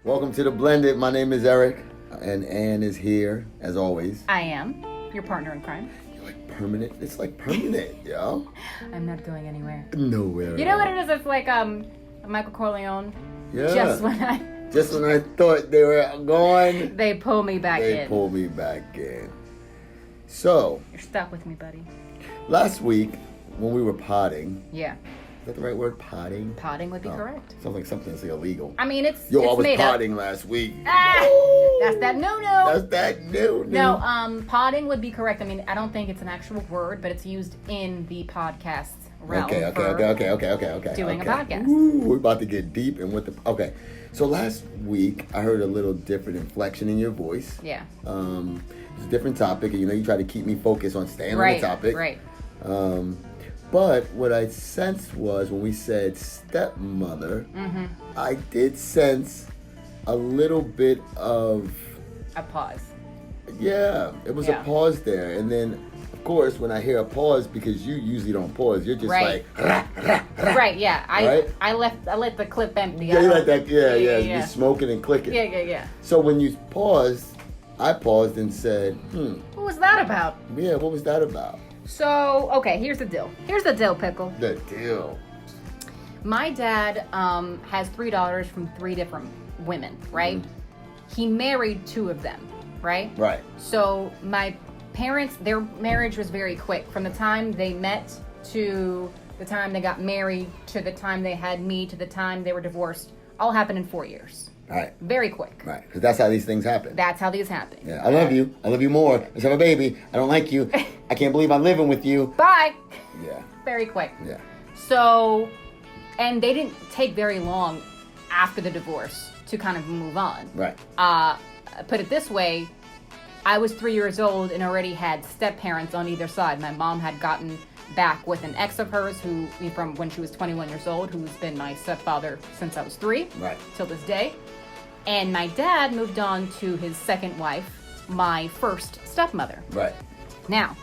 Welcome to the Blended. My name is Eric, and Ann is here as always. I am your partner in crime. You're like permanent. It's like permanent, yo. I'm not going anywhere. Nowhere. You know what it is? It's like Michael Corleone. Yeah. Just when I thought they were gone, they pull me back in. they pulled me back in. So You're stuck with me, buddy. last week when we were potting, Yeah. is that the right word? Potting. Potting would be correct. Sounds like something that's illegal. I mean, it's Yo, it's I was made up. potting last week. That's that no. That's that new. No, potting would be correct. I mean, I don't think it's an actual word, but it's used in the podcast realm. Okay. Doing a podcast. Ooh, we're about to get deep in what the. Okay, so last week I heard a little different inflection in your voice. Yeah. It's a different topic, and you try to keep me focused on staying on the topic. Right. But what I sensed was when we said stepmother, I did sense a little bit of. A pause. Yeah, it was a pause there, and then. Of course, when I hear a pause, because you usually don't pause, you're just Right. like, Right. Yeah. Right? I let the clip empty. Yeah, you like that? Yeah. Yeah. You're smoking and clicking. Yeah. So when you paused, I paused and said, What was that about? yeah, what was that about? So, okay, here's the deal. Here's the deal, Pickle. The deal. My dad has 3 daughters from 3 different women, right? He married 2 of them, right? Right. So my parents, their marriage was very quick. From the time they met to the time they got married to the time they had me to the time they were divorced, all happened in 4 years. Right. Very quick. Right. Because that's how these things happen. That's how these happen. Yeah. I love you. I love you more. Let's have a baby. I don't like you. I can't believe I'm living with you. Bye. Yeah. Very quick. Yeah. So, and they didn't take very long after the divorce to kind of move on. Right. Put it this way, I was 3 years old and already had step-parents on either side. My mom had gotten back with an ex of hers who, from when she was 21 years old, who's been my stepfather since I was 3, Right. till this day. And my dad moved on to his second wife, my first stepmother. Right. Now,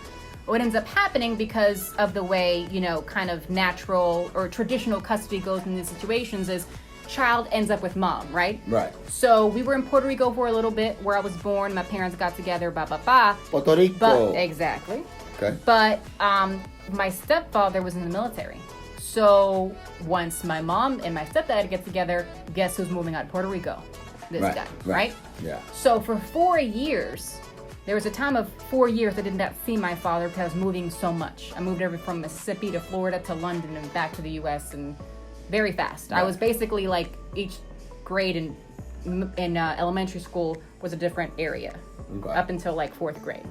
what ends up happening because of the way, kind of natural or traditional custody goes in these situations is child ends up with mom, right? Right. So we were in Puerto Rico for a little bit where I was born. My parents got together, Puerto Rico. But, exactly. Okay. But my stepfather was in the military. So once my mom and my stepdad get together, guess who's moving out of Puerto Rico? This guy, right? Yeah. So for 4 years, there was a time of 4 years I did not see my father because I was moving so much. I moved from Mississippi to Florida to London and back to the U.S. and very fast. Right. I was basically like each grade in elementary school was a different area up until like 4th grade.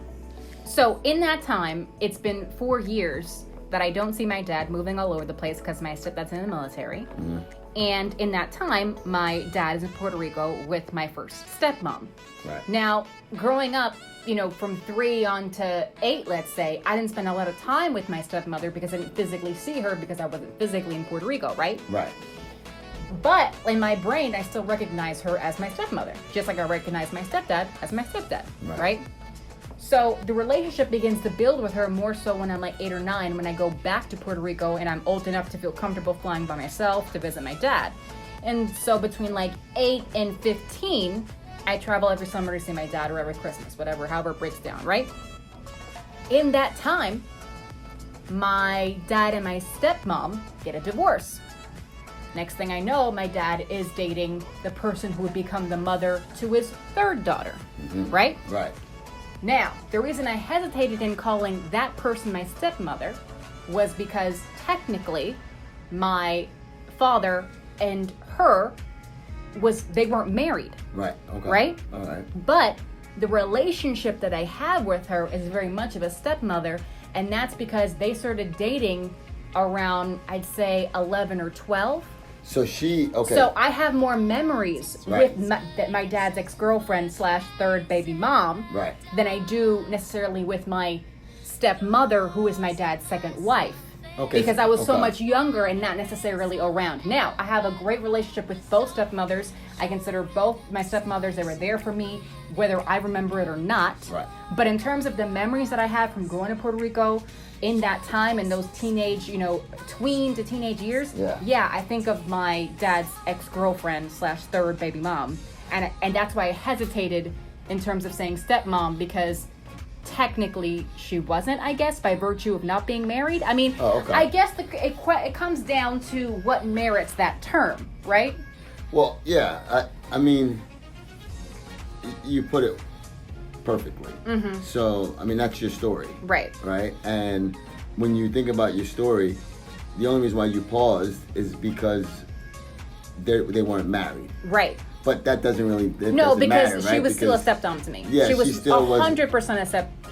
So in that time, it's been 4 years that I don't see my dad moving all over the place because my stepdad's in the military. And in that time, my dad is in Puerto Rico with my first stepmom. Right. Now, growing up, from 3 on to 8, let's say, I didn't spend a lot of time with my stepmother because I didn't physically see her because I wasn't physically in Puerto Rico, right? Right. But in my brain, I still recognize her as my stepmother, just like I recognize my stepdad as my stepdad, right? So the relationship begins to build with her more so when I'm like 8 or 9, when I go back to Puerto Rico and I'm old enough to feel comfortable flying by myself to visit my dad. And so between like 8 and 15, I travel every summer to see my dad or every Christmas, however it breaks down, right? In that time, my dad and my stepmom get a divorce. Next thing I know, my dad is dating the person who would become the mother to his 3rd daughter, right? Right. Now, the reason I hesitated in calling that person my stepmother was because technically my father and her they weren't married. Right. Okay. Right? All right. But the relationship that I have with her is very much of a stepmother, and that's because they started dating around, I'd say, 11 or 12. So So I have more memories with my dad's ex-girlfriend / 3rd baby mom than I do necessarily with my stepmother, who is my dad's 2nd wife. Okay. Because I was so much younger and not necessarily around. Now, I have a great relationship with both stepmothers. I consider both my stepmothers, they were there for me, whether I remember it or not. Right. But in terms of the memories that I have from growing to Puerto Rico, in that time, in those teenage, tween to teenage years, I think of my dad's ex-girlfriend / 3rd baby mom and that's why I hesitated in terms of saying stepmom, because technically she wasn't, I guess, by virtue of not being married. I mean, I guess it comes down to what merits that term, right? Well, yeah, I mean, you put it perfectly. Mm-hmm. So, I mean, that's your story. Right. Right? And when you think about your story, the only reason why you paused is because they weren't married. Right. But that doesn't really because matter, right? She was still a stepdom to me. Yeah, she was still 100% a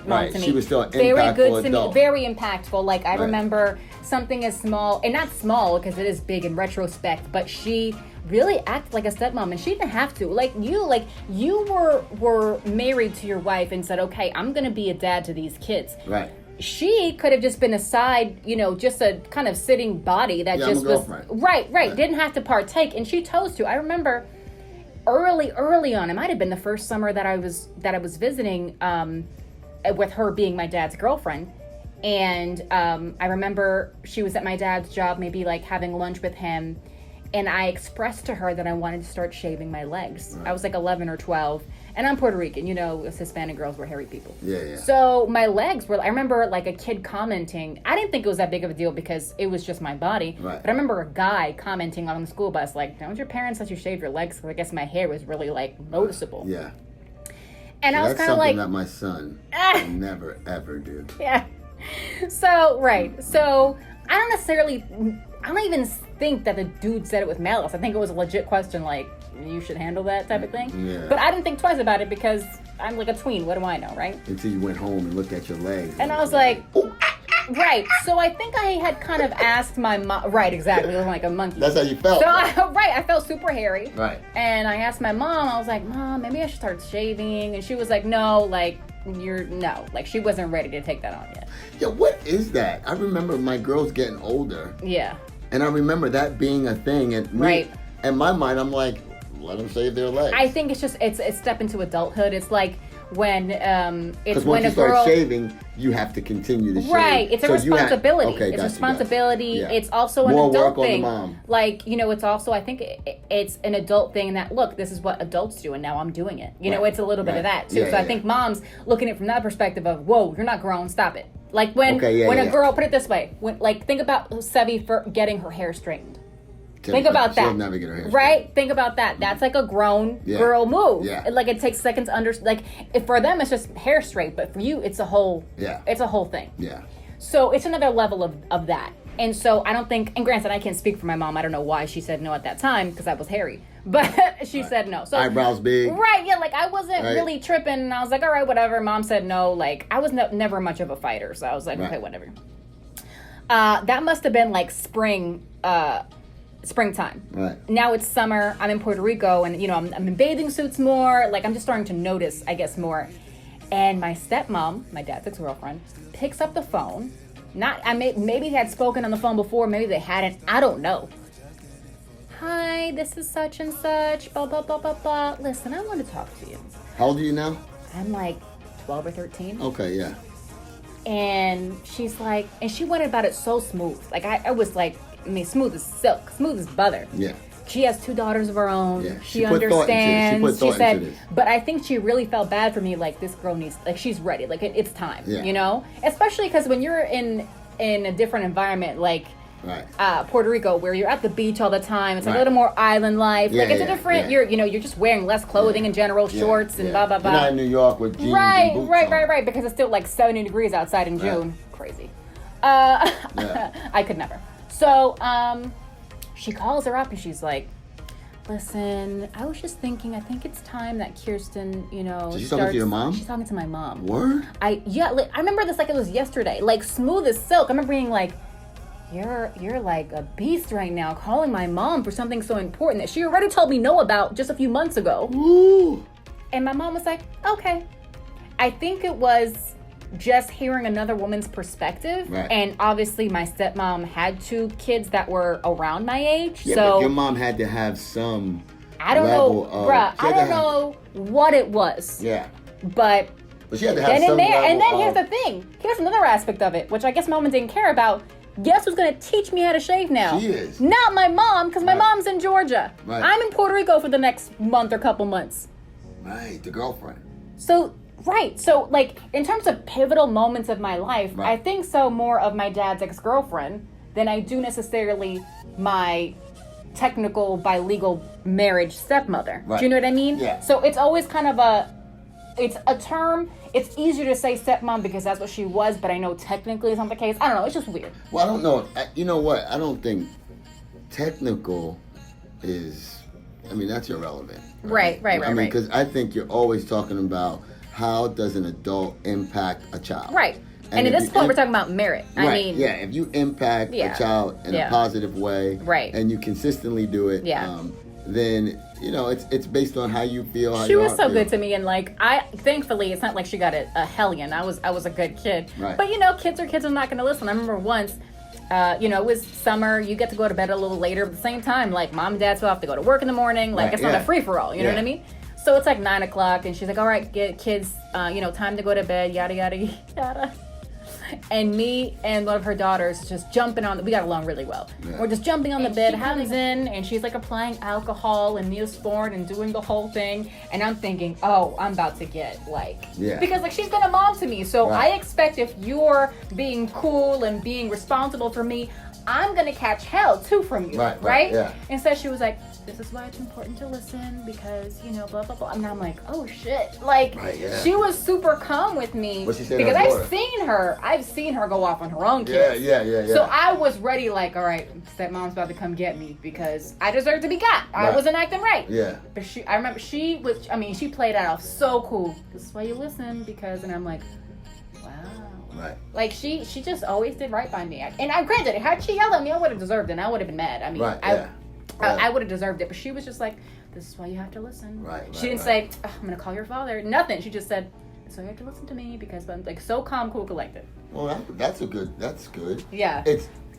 stepmom to me. She was still an very impactful good to adult. me, very impactful. Like I remember something as small, and not small because it is big in retrospect, but she really acted like a stepmom, and she didn't have to. Like you were married to your wife and said, okay, I'm gonna be a dad to these kids. Right. She could have just been a side, just a kind of sitting body that just was right. Didn't have to partake, and she chose to. I remember early on, it might have been the first summer that I was visiting with her being my dad's girlfriend, and I remember she was at my dad's job, maybe like having lunch with him, and I expressed to her that I wanted to start shaving my legs. Right. I was like 11 or 12. And I'm Puerto Rican, us Hispanic girls were hairy people. Yeah. So my legs were, I remember like a kid commenting, I didn't think it was that big of a deal because it was just my body. Right. But I remember a guy commenting on the school bus, like, don't your parents let you shave your legs? Because I guess my hair was really like noticeable. Yeah. And I was kind of like. That's something that my son will never, ever do. Yeah. So, right. So I don't even think that the dude said it with malice. I think it was a legit question, like, you should handle that type of thing. Yeah. But I didn't think twice about it because I'm like a tween. What do I know, right? Until you went home and looked at your legs. And I was like, right. So I think I had kind of asked my mom. Right, exactly. Looking like a monkey. That's how you felt. So I felt super hairy. Right. And I asked my mom. I was like, Mom, maybe I should start shaving. And she was like, no, like she wasn't ready to take that on yet. Yeah, what is that? I remember my girls getting older. Yeah. And I remember that being a thing. And right. In my mind, I'm like, let them shave their legs. I think it's a step into adulthood. It's like when because once you start shaving, you have to continue to shave. Right, it's a responsibility. It's responsibility. Yeah. It's also an more adult work thing. On the mom. Like it's also, I think it's an adult thing that, look, this is what adults do, and now I'm doing it. It's a little bit of that too. Yeah, so I think moms looking at it from that perspective of, whoa, you're not grown, stop it. Like when a girl, put it this way, think about Sevi for getting her hair straightened. Think about that. She'll never get her hair right? Think about that. That's like a grown girl move. Yeah. Like it takes seconds for them it's just hair straight, but for you it's a whole thing. Yeah. So it's another level of that. And so I don't think, and granted I can't speak for my mom. I don't know why she said no at that time because I was hairy. But she said no. So eyebrows big. Right, yeah, like I wasn't really tripping, and I was like, all right, whatever. Mom said no. Like I was never much of a fighter, so I was like, okay, whatever. That must have been like springtime. Right. Now it's summer. I'm in Puerto Rico, and I'm in bathing suits more. Like I'm just starting to notice, I guess, more. And my stepmom, my dad's ex-girlfriend, picks up the phone. Maybe they had spoken on the phone before. Maybe they hadn't. I don't know. Hi, this is such and such. Blah blah blah blah blah. Listen, I want to talk to you. How old are you now? I'm like 12 or 13. Okay, yeah. And she's like, and she went about it so smooth. Like I was like, smooth as silk, smooth as butter. Yeah. She has 2 daughters of her own. Yeah. She understands. She said, but I think she really felt bad for me. Like this girl needs, like she's ready. Like it's time. Yeah. Especially because when you're in a different environment, like Puerto Rico, where you're at the beach all the time, it's a little more island life. Yeah, like it's a different. You're just wearing less clothing in general, shorts and blah blah blah. You're not in New York with jeans right, and boots right. Because it's still like 70 degrees outside in June. Crazy. I could never. So she calls her up and she's like, listen, I was just thinking, I think it's time that Kirsten, So she's talking to your mom? She's talking to my mom. Word? I remember this like it was yesterday. Like smooth as silk. I remember being like, you're like a beast right now, calling my mom for something so important that she already told me no about just a few months ago. Ooh. And my mom was like, okay. I think it was just hearing another woman's perspective. Right. And obviously my stepmom had 2 kids that were around my age. Yeah, so but your mom had to have some I don't know what it was. Yeah. But she had to have some level and then here's the thing. Here's another aspect of it, which I guess mom didn't care about. guess who's going to teach me how to shave now? She is. Not my mom, because my mom's in Georgia. Right. I'm in Puerto Rico for the next month or couple months. Right, the girlfriend. So, right. So, like, in terms of pivotal moments of my life, Right. I think so more of my dad's ex-girlfriend than I do necessarily my technical, by legal marriage stepmother. Right. Do you know what I mean? Yeah. So, it's always kind of it's a term. It's easier to say stepmom because that's what she was, but I know technically it's not the case. I don't know. It's just weird. Well, I don't know. You know what? I don't think technical is... I mean, that's irrelevant. Right. I mean, because I think you're always talking about how does an adult impact a child. Right. And at this point, we're talking about merit. Right. I mean... Yeah, if you impact a child in a positive way... Right. And you consistently do it... Yeah. Then, you know, it's based on how you feel. How she was so feel. good to me, and like thankfully, it's not like she got a hellion. I was a good kid, right. But you know, kids are not going to listen. I remember once, you know, it was summer. You get to go to bed a little later, but at the same time, like mom and dad still have to go to work in the morning. Like it's not a free for all. You know what I mean? So it's like 9 o'clock, and she's like, "All right, get kids, you know, time to go to bed." Yada yada yada. And me and one of her daughters just jumping on. We got along really well. Yeah. We're just jumping on the bed. Hands in, and she's like applying alcohol and Neosporin and doing the whole thing. And I'm thinking, oh, I'm about to get because like she's been a mom to me, so I expect if you're being cool and being responsible for me, I'm gonna catch hell too from you, right? Yeah. Instead, she was like, "This is why it's important to listen because you know blah blah blah." And I'm like, "Oh shit!" Like she was super calm with me What's she saying because I've seen her go off on her own kids. Yeah. So I was ready, like, all right, stepmom's about to come get me because I deserve to be got. I wasn't acting right. Yeah. But I remember she played that off so cool. This is why you listen because, and I'm like, wow. Right. Like she just always did right by me. And I granted, had she yelled at me, I would have deserved it. And I would have been mad. I mean, I would have deserved it. But she was just like, "This is why you have to listen." Right. She didn't say, "I'm gonna call your father." Nothing. She just said, "So you have to listen to me because I'm like so calm, cool, collected." Well, that's good. Yeah.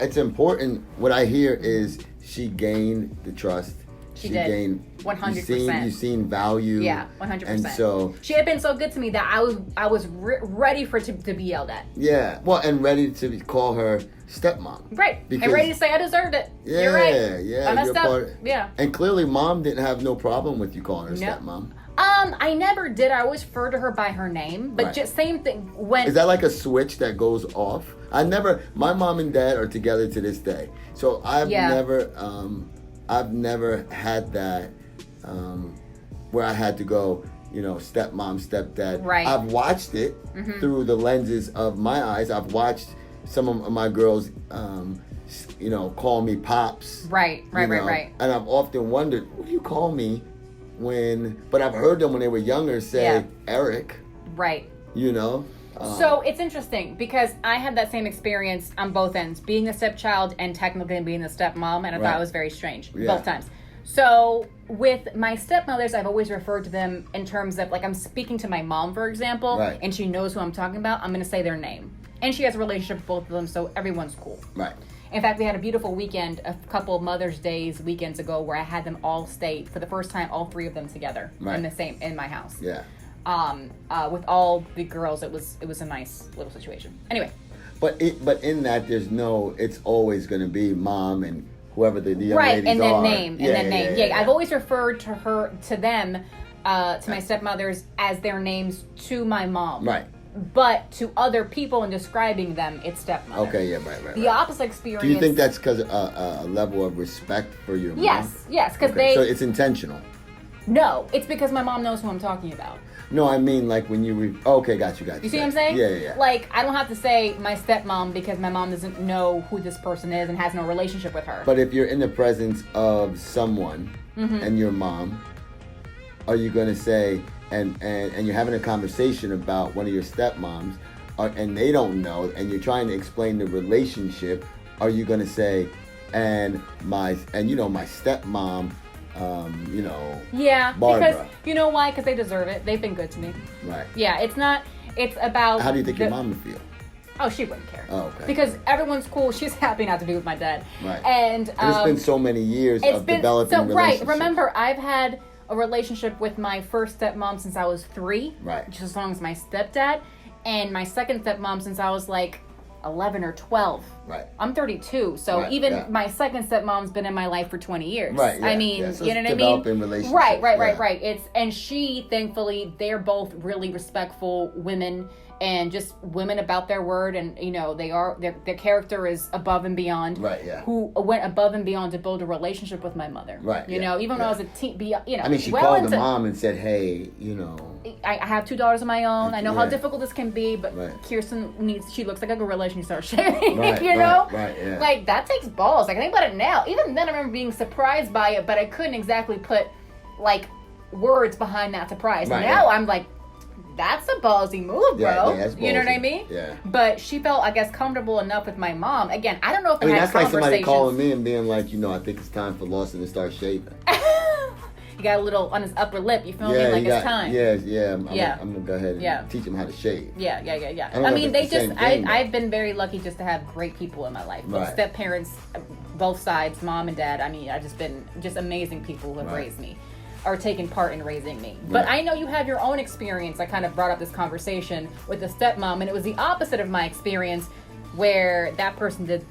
It's important. What I hear is she gained the trust. She did. Gained 100%. You've seen value. Yeah, 100%. And so she had been so good to me that I was ready for it to be yelled at. Yeah. Well, and ready to call her stepmom. Right. Because, and ready to say I deserved it. Yeah, you're right. Yeah. I messed up. Yeah. And clearly, mom didn't have no problem with you calling her stepmom. I never did. I always referred to her by her name, but just same thing when. Is that like a switch that goes off? My mom and dad are together to this day, so I've never had that where I had to go, you know, stepmom, stepdad. Right. I've watched it through the lenses of my eyes. I've watched some of my girls, you know, call me pops. Right. And I've often wondered, what do you call me but I've heard them when they were younger say Erick. Right. You know? So it's interesting because I had that same experience on both ends, being a stepchild and technically being a stepmom, and I thought it was very strange both times. So with my stepmothers, I've always referred to them in terms of, like, I'm speaking to my mom, for example, and she knows who I'm talking about, I'm going to say their name. And she has a relationship with both of them, so everyone's cool. Right. In fact, we had a beautiful weekend, a couple Mother's Days weekends ago, where I had them all stay, for the first time, all three of them together in my house. Yeah. With all the girls, it was a nice little situation. Anyway. But in that, it's always going to be mom and whoever the young ladies and are. Name. Yeah, I've always referred to them, to my stepmothers, as their names to my mom. Right. But to other people in describing them, it's stepmother. Okay, yeah, right. The opposite experience. Do you think that's because a level of respect for your mom? Yes, because So it's intentional. No, it's because my mom knows who I'm talking about. No, I mean, like, when you... okay, got you. You see what I'm saying? Yeah. Like, I don't have to say my stepmom because my mom doesn't know who this person is and has no relationship with her. But if you're in the presence of someone and your mom, are you going to say... And you're having a conversation about one of your stepmoms, and they don't know, and you're trying to explain the relationship, are you going to say, my stepmom... Yeah, Barbara. because you know why? Because they deserve it. They've been good to me. Right. Yeah, it's about... How do you think your mom would feel? Oh, she wouldn't care. Oh, okay. Because everyone's cool. She's happy not to be with my dad. Right. And it's been so many years of developing relationships. Right. Remember, I've had a relationship with my first stepmom since I was 3. Right. Just as long as my stepdad. And my second stepmom since I was like 11 or 12. Right. I'm 32, so even my second stepmom's been in my life for 20 years. Right. Yeah, I mean, so you know what I mean? Developing relationships. Right. And she, thankfully, they're both really respectful women and just women about their word, and you know their character is above and beyond. Right. Yeah. Who went above and beyond to build a relationship with my mother. Right. You know, even when I was a teen, you know. I mean, she called the mom and said, "Hey, you know, I have 2 daughters of my own. I know how difficult this can be, but Kirsten she looks like a gorilla and she starts shaving. You know? Right. Yeah. Like, that takes balls. Like, I think about it now. Even then, I remember being surprised by it, but I couldn't exactly put like words behind that surprise. Right, now I'm like, that's a ballsy move, bro. Yeah, that's ballsy. You know what I mean? Yeah. But she felt, I guess, comfortable enough with my mom. Again, I don't know if I mean, had that's like somebody conversations. calling me and being like, you know, I think it's time for Lawson to start shaving. He got a little on his upper lip. You feel me? Like it's time. I'm gonna go ahead and teach him how to shave. Yeah. I mean, they just. I've been very lucky just to have great people in my life. Both step parents, both sides, mom and dad. I mean, I've just been amazing people who have raised me, or taken part in raising me. But I know you have your own experience. I kind of brought up this conversation with the stepmom, and it was the opposite of my experience, where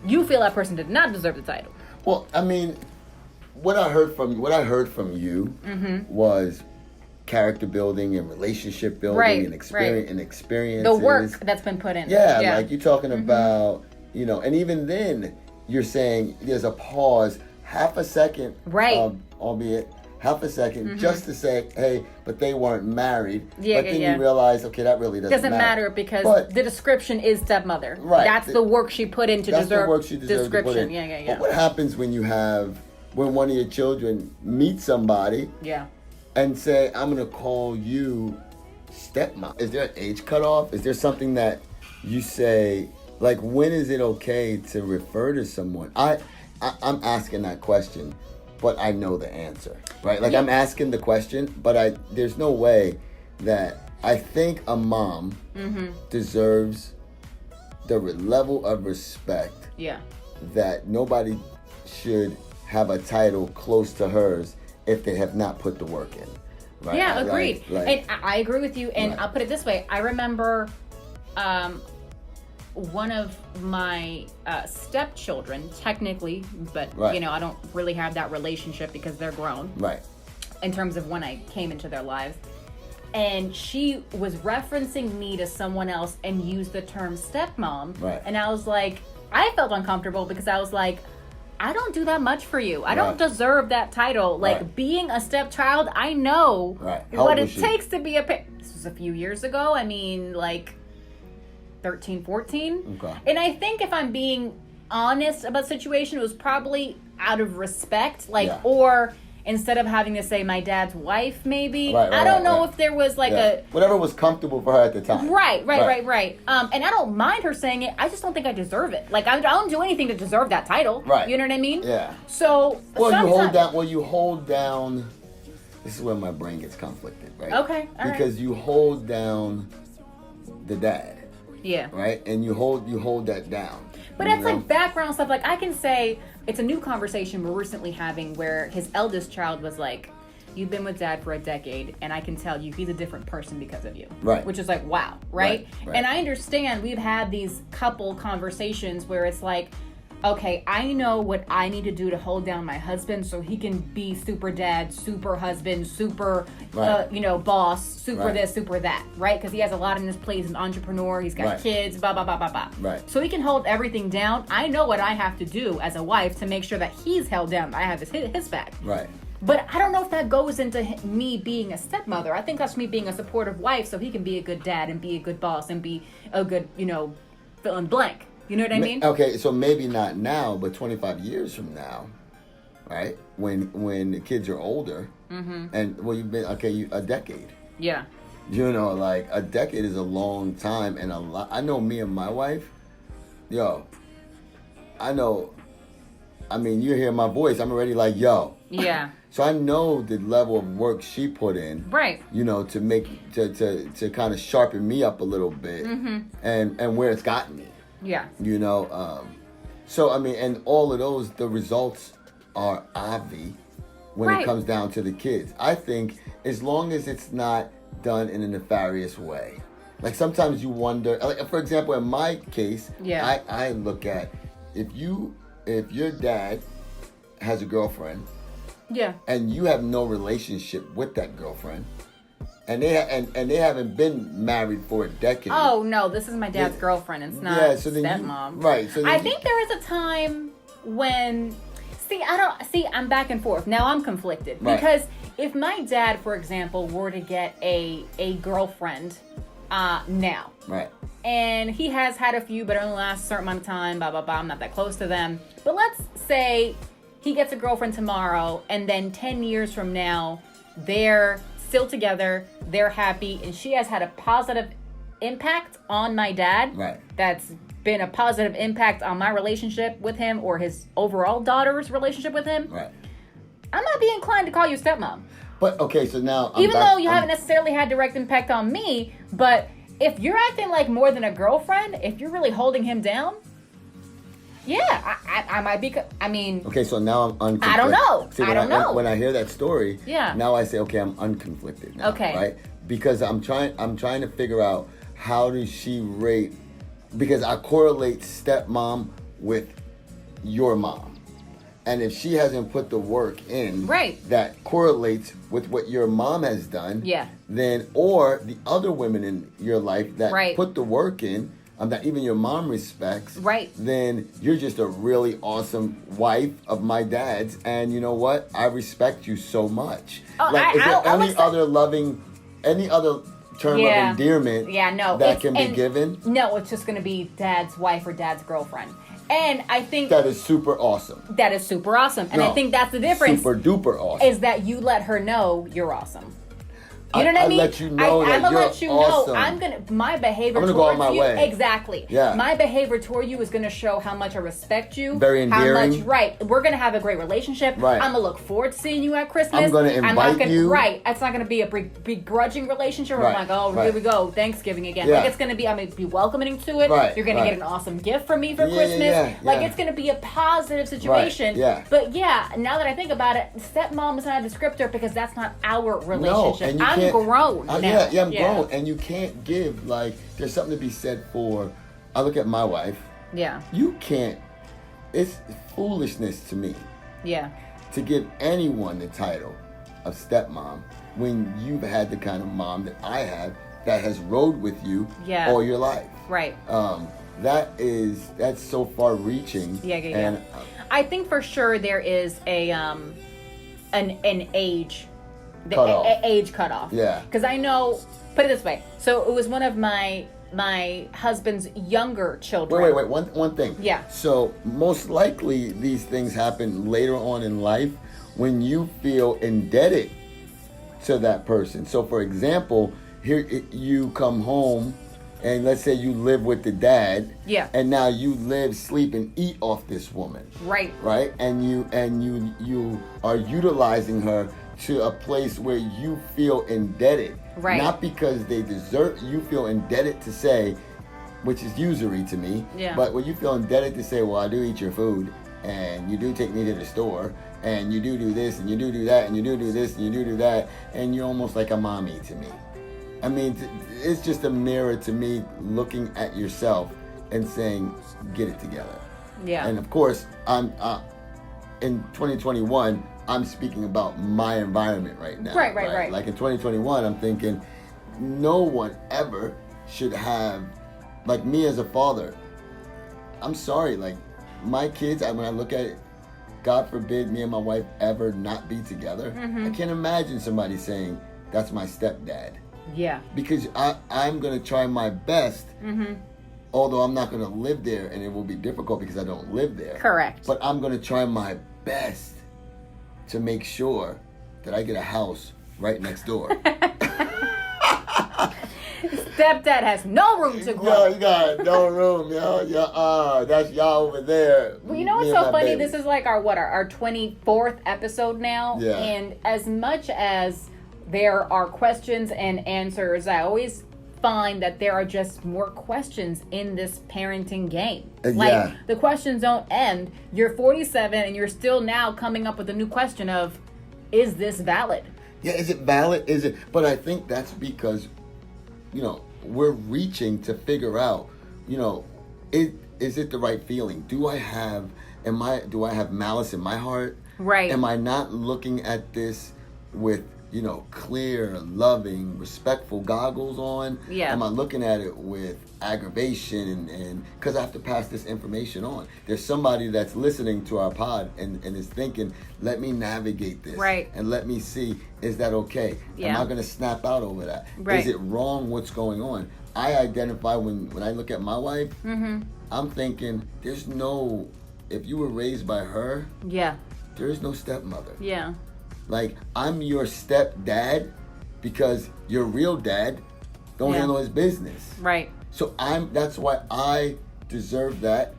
you feel that person did not deserve the title. Well, I mean, what I heard from you was character building and relationship building and experiences. The work that's been put in. Yeah, like you're talking about, you know, and even then you're saying there's a pause, half a second, albeit half a second, just to say, hey, but they weren't married. But then you realize, okay, that really doesn't matter because the description is stepmother. Right. That's the work she put in to deserve description. Yeah. But what happens when when one of your children meets somebody and say, I'm going to call you stepmom? Is there an age cutoff? Is there something that you say, like, when is it okay to refer to someone? I'm asking that question, but I know the answer, right? Like, I'm asking the question, but there's no way that I think a mom deserves the level of respect that nobody should have a title close to hers if they have not put the work in. Right? Yeah, agreed. And I agree with you. And I'll put it this way. I remember one of my stepchildren, technically, but you know, I don't really have that relationship because they're grown. Right. In terms of when I came into their lives. And she was referencing me to someone else and used the term stepmom. Right. And I was like, I felt uncomfortable because I was like, I don't do that much for you. I don't deserve that title. Like, being a stepchild, I know what it takes to be a parent. This was a few years ago. I mean, like 13, 14. Okay. And I think if I'm being honest about the situation, it was probably out of respect. Or instead of having to say my dad's wife, maybe. I don't know if there was like whatever was comfortable for her at the time. Right. And I don't mind her saying it. I just don't think I deserve it. Like, I don't do anything to deserve that title. Right. You know what I mean? Yeah. So, you hold down. This is where my brain gets conflicted, right? Okay. Because you hold down the dad. Yeah. Right? And you hold that down. But it's like background stuff. Like, I can say, it's a new conversation we're recently having where his eldest child was like, you've been with dad for a decade, and I can tell you he's a different person because of you. Right. Which is like, wow, right? And I understand we've had these couple conversations where it's like, okay, I know what I need to do to hold down my husband so he can be super dad, super husband, super, boss, super this, super that, right? Because he has a lot on his plate. He's an entrepreneur. He's got kids, blah, blah, blah, blah, blah. Right. So he can hold everything down. I know what I have to do as a wife to make sure that he's held down. I have his back. Right. But I don't know if that goes into me being a stepmother. I think that's me being a supportive wife so he can be a good dad and be a good boss and be a good, fill in blank. You know what I mean? Okay, so maybe not now, but 25 years from now, right? When the kids are older, and you've been a decade. Yeah. Like a decade is a long time, and a lot. I know me and my wife. I know. I mean, you hear my voice. I'm already like, yo. Yeah. So I know the level of work she put in, right? To make to kind of sharpen me up a little bit, and where it's gotten me. Yeah. So I mean, and all of those, the results are obvious when it comes down to the kids. I think as long as it's not done in a nefarious way. Like sometimes you wonder, like for example, in my case, I look at if your dad has a girlfriend, Yeah. and you have no relationship with that girlfriend, and they haven't been married for a decade. Oh no, this is my dad's girlfriend. It's not so then stepmom. Right. So then I think there is a time when I'm back and forth. Now I'm conflicted because if my dad, for example, were to get a girlfriend now. Right. And he has had a few, but it only lasts a certain amount of time, blah, blah, blah. I'm not that close to them. But let's say he gets a girlfriend tomorrow, and then 10 years from now, they're still together, they're happy, and she has had a positive impact on my dad. Right. That's been a positive impact on my relationship with him or his overall daughter's relationship with him. Right. I'm not being inclined to call you stepmom. But, okay, so now... Even though you haven't necessarily had direct impact on me, but... if you're acting like more than a girlfriend, if you're really holding him down, yeah, I might be. I mean, okay, so now I'm unconflicted. I don't know. See, I don't know. When I hear that story, yeah. Now I say, okay, I'm unconflicted now, okay, right? Because I'm trying to figure out how does she rate, because I correlate stepmom with your mom. And if she hasn't put the work in, right, that correlates with what your mom has done, yeah, then, or the other women in your life that right. put the work in, that even your mom respects, right, then you're just a really awesome wife of my dad's. And you know what? I respect you so much. Oh, like, is there any other term of endearment that can be given? No, it's just going to be dad's wife or dad's girlfriend. And I think that is super awesome. That is super awesome. And I think that's the difference. Super duper awesome. Is that you let her know you're awesome. You know what I mean? Let you know I'm gonna let you awesome. know. My behavior I'm gonna towards go on my you, way. exactly. Yeah. My behavior toward you is gonna show how much I respect you. Very endearing. How much, right? We're gonna have a great relationship. Right. I'm gonna look forward to seeing you at Christmas. I'm gonna invite you. Right. It's not gonna be a begrudging relationship. Where I'm like, oh, here we go, Thanksgiving again. Yeah. Like it's gonna be. I'm gonna be welcoming to it. Right. You're gonna get an awesome gift from me for Christmas. Yeah. It's gonna be a positive situation. Right. Yeah. But now that I think about it, stepmom is not a descriptor because that's not our relationship. No, I'm grown. I'm grown, and you can't give, like, there's something to be said for, I look at my wife. Yeah. You can't, it's foolishness to me. Yeah. To give anyone the title of stepmom when you've had the kind of mom that I have that has rode with you all your life. Right. That's so far reaching. Yeah. And I think for sure there is an age age cutoff. Yeah. Because I know, put it this way. So it was one of my husband's younger children. Wait. One thing. Yeah. So most likely these things happen later on in life when you feel indebted to that person. So for example, here you come home and let's say you live with the dad. Yeah. And now you live, sleep, and eat off this woman. Right. Right? And you are utilizing her to a place where you feel indebted. Right. Not because they deserve, you feel indebted to say, which is usury to me. Yeah. But when you feel indebted to say, well, I do eat your food, and you do take me to the store, and you do this, and you do that, and you do this, and you do that, and you're almost like a mommy to me. I mean, it's just a mirror to me looking at yourself and saying, get it together. Yeah. And of course, I'm in 2021, I'm speaking about my environment right now. Right. Like in 2021, I'm thinking no one ever should have, like me as a father, I'm sorry, like my kids, when I look at it, God forbid me and my wife ever not be together. Mm-hmm. I can't imagine somebody saying, that's my stepdad. Yeah. Because I'm going to try my best, although I'm not going to live there and it will be difficult because I don't live there. Correct. But I'm going to try my best to make sure that I get a house right next door. Stepdad has no room to grow. You got no room, yo. That's y'all over there. Well, you know what's so funny? Baby. This is like our 24th episode now. Yeah. And as much as there are questions and answers, I always find that there are just more questions in this parenting game. Like, the questions don't end. You're 47 and you're still now coming up with a new question of, is this valid? Yeah, is it valid? Is it? But I think that's because, we're reaching to figure out, is it the right feeling? Do I have malice in my heart? Right. Am I not looking at this with, clear, loving, respectful goggles on? Yeah. Am I looking at it with aggravation and because I have to pass this information on? There's somebody that's listening to our pod and is thinking, let me navigate this. Right. And let me see, is that okay? Yeah. Am I going to snap out over that? Right. Is it wrong what's going on? I identify when I look at my wife, I'm thinking, if you were raised by her, yeah, there is no stepmother. Yeah. Like, I'm your stepdad because your real dad don't handle his business. Right. So that's why I deserve that.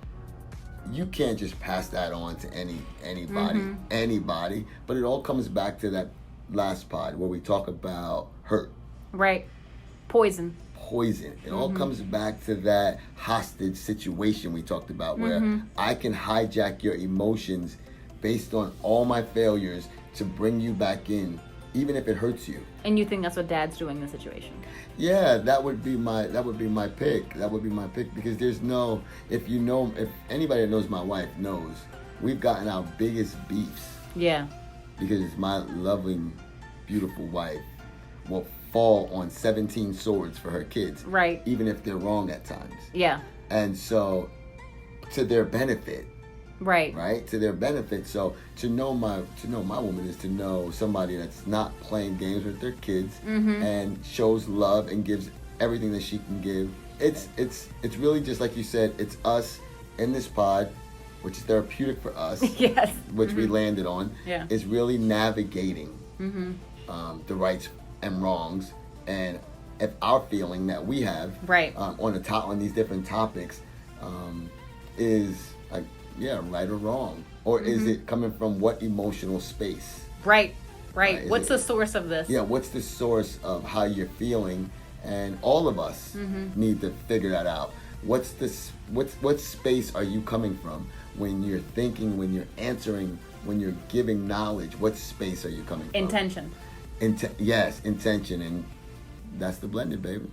You can't just pass that on to anybody. But it all comes back to that last pod where we talk about hurt. Right. Poison. It all comes back to that hostage situation we talked about where I can hijack your emotions based on all my failures to bring you back in, even if it hurts you. And you think that's what Dad's doing in the situation? Yeah, that would be my pick. Because there's if anybody that knows my wife knows, we've gotten our biggest beefs. Yeah. Because my loving, beautiful wife will fall on 17 swords for her kids. Right. Even if they're wrong at times. Yeah. And so, to their benefit. Right? To their benefit. So, to know my woman is to know somebody that's not playing games with their kids and shows love and gives everything that she can give. It's really just like you said, it's us in this pod, which is therapeutic for us. Yes. Which we landed on. Yeah. Is really navigating the rights and wrongs, and if our feeling that we have on these different topics is like right or wrong, or is it coming from what emotional space? Right. What's the source of this? Yeah, what's the source of how you're feeling? And all of us need to figure that out. What space are you coming from when you're thinking, when you're answering, when you're giving knowledge? What space are you coming from? Intention. Yes, intention, and that's the blended, baby.